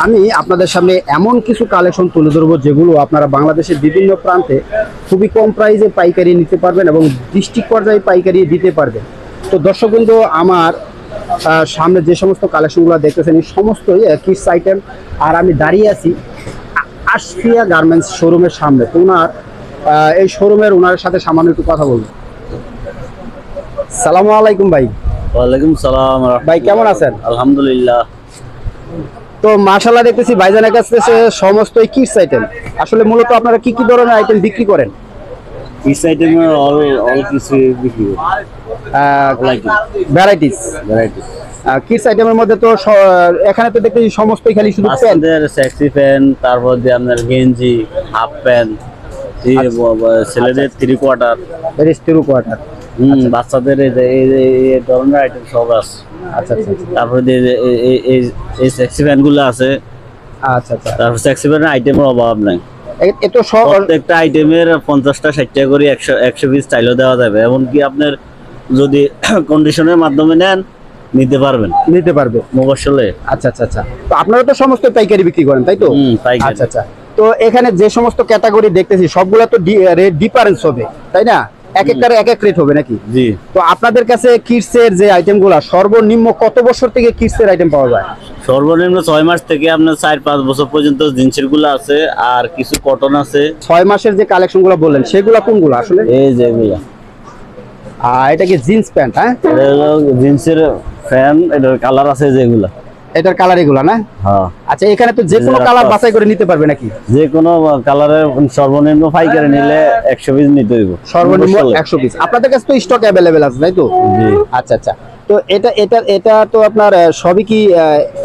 আমি আপনাদের সামনে এমন কিছু কালেকশন তুলে ধরবো যেগুলো আপনারা বাংলাদেশের বিভিন্ন প্রান্তে খুবই কম প্রাইসে পাইকারি নিতে পারবেন এবং ডিস্ট্রিক্ট পর্যায়ে পাইকারি দিতে পারবেন। তো দর্শকবৃন্দ, আমার সামনে যে সমস্ত কালেকশনগুলো দেখতেছেন এই সমস্তই কিডস আইটেম। আর আমি দাঁড়িয়ে আছি আশফিয়া গার্মেন্টস শোরুমের সামনে। তো এই শোরুমের ওনার সাথে সামান্য একটু কথা বলবো। সালামু আলাইকুম ভাই। ওয়ালাইকুম সালাম। ভাই কেমন আছেন? আলহামদুলিল্লাহ। তো মাশাআল্লাহ দেখতেছি ভাইজানের কাছে সমস্তই কিডস আইটেম। আসলে মূলত আপনারা কি কি ধরনের আইটেম বিক্রি করেন? কিডস আইটেম অল কিছু বিক্রি করি। ভ্যারাইটিস কিডস আইটেমের মধ্যে তো এখানে তো দেখতেছি সমস্তই খালি শুধু প্যান্ট, সেক্সি প্যান্ট, তারপর দিয়ে আপনার গেঞ্জি, হাফ প্যান্ট, ছেলেদের 3/4, বাচ্চাদের এই ধরনের আইটেম সব আছে। আচ্ছা আচ্ছা। তারপরে এই সেক্সি প্যান্ট গুলো আছে। আচ্ছা আচ্ছা। তারপর সেক্সি প্যান্টের আইটেমের অভাব নাই। এতো সব প্রত্যেকটা আইটেমের 50টা 60টা করে 100 পিস স্টাইলও দেওয়া যাবে। এমনকি আপনার যদি কন্ডিশনের মাধ্যমে নেন নিতে পারবে মোবাইলে। আচ্ছা আচ্ছা আচ্ছা। তো আপনারা তো সমস্ত পাইকারি বিক্রি করেন, তাই তো? পাইকারি। আচ্ছা আচ্ছা। তো এখানে যে সমস্ত ক্যাটাগরি দেখতেছি সবগুলো তো রেট ডিফারেন্স হবে, তাই না? এক একটার এক এক রেট হবে নাকি? জি। তো আপনাদের কাছে কিডস এর যে আইটেমগুলো সর্বনিম্ন কত বছর থেকে কিডস এর আইটেম পাওয়া যায়? সর্বনিম্ন 6 মাস থেকে আপনার 4-5 বছর পর্যন্ত জিন্সের গুলো আছে, আর কিছু কটন আছে। 6 মাসের যে কালেকশনগুলো বললেন সেগুলো কোনগুলো আসলে? এই যে এগুলা। এটা কি জিন্স প্যান্ট? হ্যাঁ, এটা হলো জিন্সের প্যান্ট। এটার কালার আছে যেগুলা। এটার কালার এগুলা না? হ্যাঁ। আচ্ছা, এখানে তো যে কোনো কালার বাছাই করে নিতে পারবে নাকি? যে কোনো কালারের সর্বনিম্ন পাইকারি নিলে 100 পিস নিতে হইব। সর্বনিম্ন 100 পিস। আপনাদের কাছে তো স্টক अवेलेबल আছে, তাই তো? জি। আচ্ছা আচ্ছা। তো এটা তো আপনার সবই কি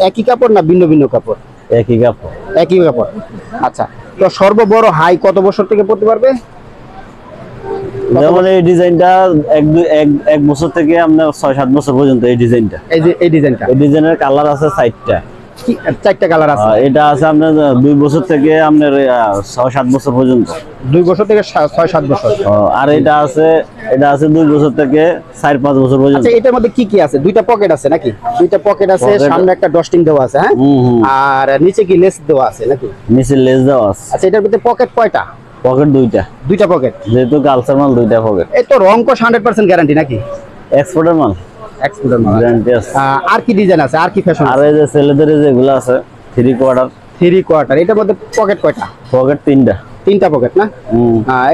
একই কাপড় না ভিন্ন ভিন্ন কাপড়? একই কাপড়। একই কাপড়। আচ্ছা। তো সর্ববড় হাই কত বছর থেকে পড়তে পারবে? যেমন এই ডিজাইনটা এক বছর থেকে আপনার 6-7 বছর পর্যন্ত। এই ডিজাইনটা, এই ডিজাইনের কালার আছে 4টা। 4টা কালার আছে। এটা আছে আপনার 2 বছর থেকে আপনার 6-7 বছর পর্যন্ত। 2 বছর থেকে 6-7 বছর। আর এটা আছে 2 বছর থেকে 4-5 বছর পর্যন্ত। আচ্ছা, এটার মধ্যে কি কি আছে? দুইটা পকেট আছে নাকি? দুইটা পকেট আছে, সামনে একটা ডস্টিং দেওয়া আছে। হ্যাঁ। আর নিচে কি লেস দেওয়া আছে নাকি? নিচে লেস দেওয়া আছে। আচ্ছা, এটার ভিতরে পকেট কয়টা? পকেট দুইটা পকেট। যেহেতু গার্লসের মাল 2টা পকেট। এই তো রং কস 100% গ্যারান্টি নাকি? এক্সপোর্টের মাল। গ্যারান্টি আছে। আর কি ডিজাইন আছে? আর কি ফ্যাশন? আর এই যে ছেলেদের যেগুলো আছে 3/4। এটার মধ্যে পকেট কয়টা? পকেট 3টা পকেট না?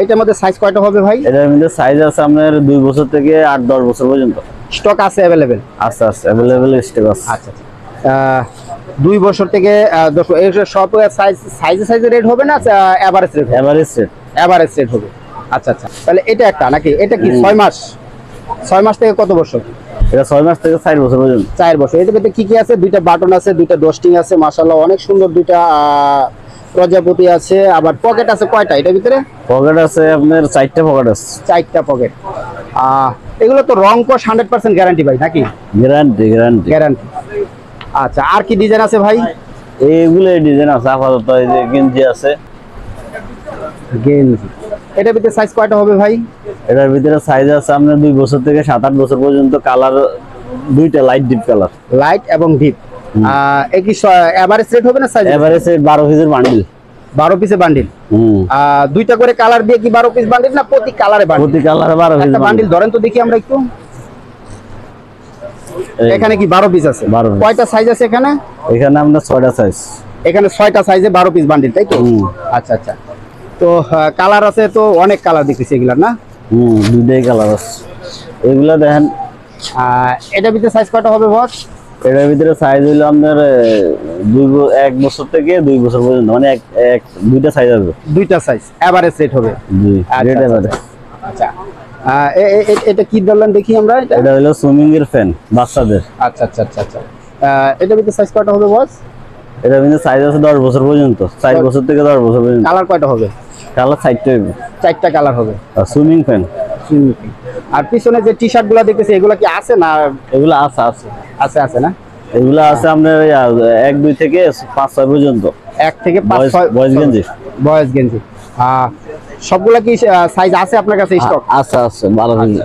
এটার মধ্যে সাইজ কয়টা হবে ভাই? এটার মধ্যে সাইজ আছে আপনার 2 বছর থেকে 8-10 বছর পর্যন্ত। স্টক আছে अवेलेबल? আছে अवेलेबल স্টক আছে। আচ্ছা আচ্ছা। 2 বছর থেকে 10 এর সব সাইজে রেট হবে না? Average rate? এভারেজ রেট হবে। আচ্ছা আচ্ছা। তাহলে এটা একটা নাকি? এটা কি 6 মাস? 6 মাস থেকে কত বছর? এটা 6 মাস থেকে 4 বছর পর্যন্ত। 4 বছর। এটার মধ্যে কি কি আছে? দুইটা বাটন আছে, দুইটা ডস্টিং আছে, মাশাআল্লাহ অনেক সুন্দর। দুইটা প্রজাপতি আছে। আবার পকেট আছে কয়টা এটার ভিতরে? পকেট আছে আপনার 4টা পকেট আছে। 4টা পকেট। এগুলো তো রং কস 100% গ্যারান্টি ভাই নাকি? গ্যারান্টি। আচ্ছা, আর কি ডিজাইন আছে ভাই? এইগুলো ডিজাইন আছে আপাতত। এই যে গেঞ্জি আছে। গেঞ্জি। এটার ভিতরে সাইজ কয়টা হবে ভাই? এটার ভিতরে সাইজ আছে আপনার 2 বছর থেকে 7-8 বছর পর্যন্ত। কালার দুইটা, লাইট ডিপ কালার। লাইট এবং ডিপ। এই কি এভারেজ রেট হবে না সাইজ? এভারেজ রেট 12 পিসের বান্ডিল। 12 পিসের বান্ডিল। দুইটা করে কালার দিয়ে কি 12 পিস বান্ডিল না প্রতি কালারে বান্ডিল? প্রতি কালারে 12 পিস বান্ডিল। ধরেন তো দেখি আমরা একটু। এখানে কি 12 পিস আছে? কয়টা সাইজ আছে এখানে? এখানে আপনার 6টা সাইজ। এখানে 6টা সাইজে 12 পিস বান্ডিল, তাই তো? আচ্ছা আচ্ছা। তো কালার আছে তো অনেক কালার দেখতেছি এগুলার না? দুইটাই কালার আছে। এগুলা দেখেন। এটার ভিতরে সাইজ কয়টা হবে বস? এটার ভিতরে সাইজ হলো আপনার 1 বছর থেকে 2 বছর পর্যন্ত। মানে দুইটা সাইজ আছে। দুইটা সাইজ এভারেজ রেট হবে। জি, রেট এভারেজ। আচ্ছা। এটা কি বললেন দেখি আমরা? এটা হলো সুইমিং এর ফ্যান বাচ্চাদের। আচ্ছা আচ্ছা আচ্ছা আচ্ছা। এটার ভিতরে সাইজ কয়টা হবে বস? এটার ভিতরে সাইজ আছে 10 বছর পর্যন্ত। 4 বছর থেকে 10 বছর পর্যন্ত। কালার কয়টা হবে? কালার 4টা হবে। 4টা কালার হবে। Swimming fan. আর পিছনে যে টি-শার্ট গুলো দেখতেছি এগুলা কি আছে না? এগুলা আছে না? এগুলা আছে আপনার 1-2 থেকে 5-6 পর্যন্ত। 1 থেকে 5-6 বয়েজ গেঞ্জি। সবগুলা কি সাইজ আছে আপনার কাছে স্টক? আছে 12 পিস।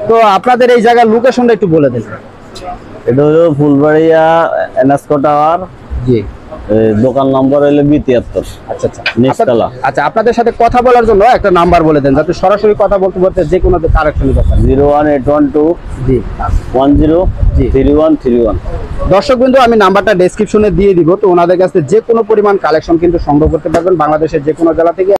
তো আপনাদের এই জায়গার লোকেশনটা একটু বলে দেন। এটা হলো ফুলবাড়িয়া এনএসকো টাওয়ার, জি। দোকান নম্বর হলো 72। আচ্ছা আচ্ছা নিচতলা। আচ্ছা, আপনাদের সাথে কথা বলার জন্য একটা নাম্বার বলে দেন, যাতে সরাসরি কথা বলতে বলতে যে কোনো কারেকশনের ব্যাপার। 01812 জি 103131। দর্শক বিন্দু, আমি নাম্বারটা ডেসক্রিপশনে দিয়ে দিব, তো ওনাদের কাছে যে কোনো পরিমাণ কালেকশন কিন্তু সংগ্রহ করতে পারবেন বাংলাদেশের যে কোনো জেলা থেকে।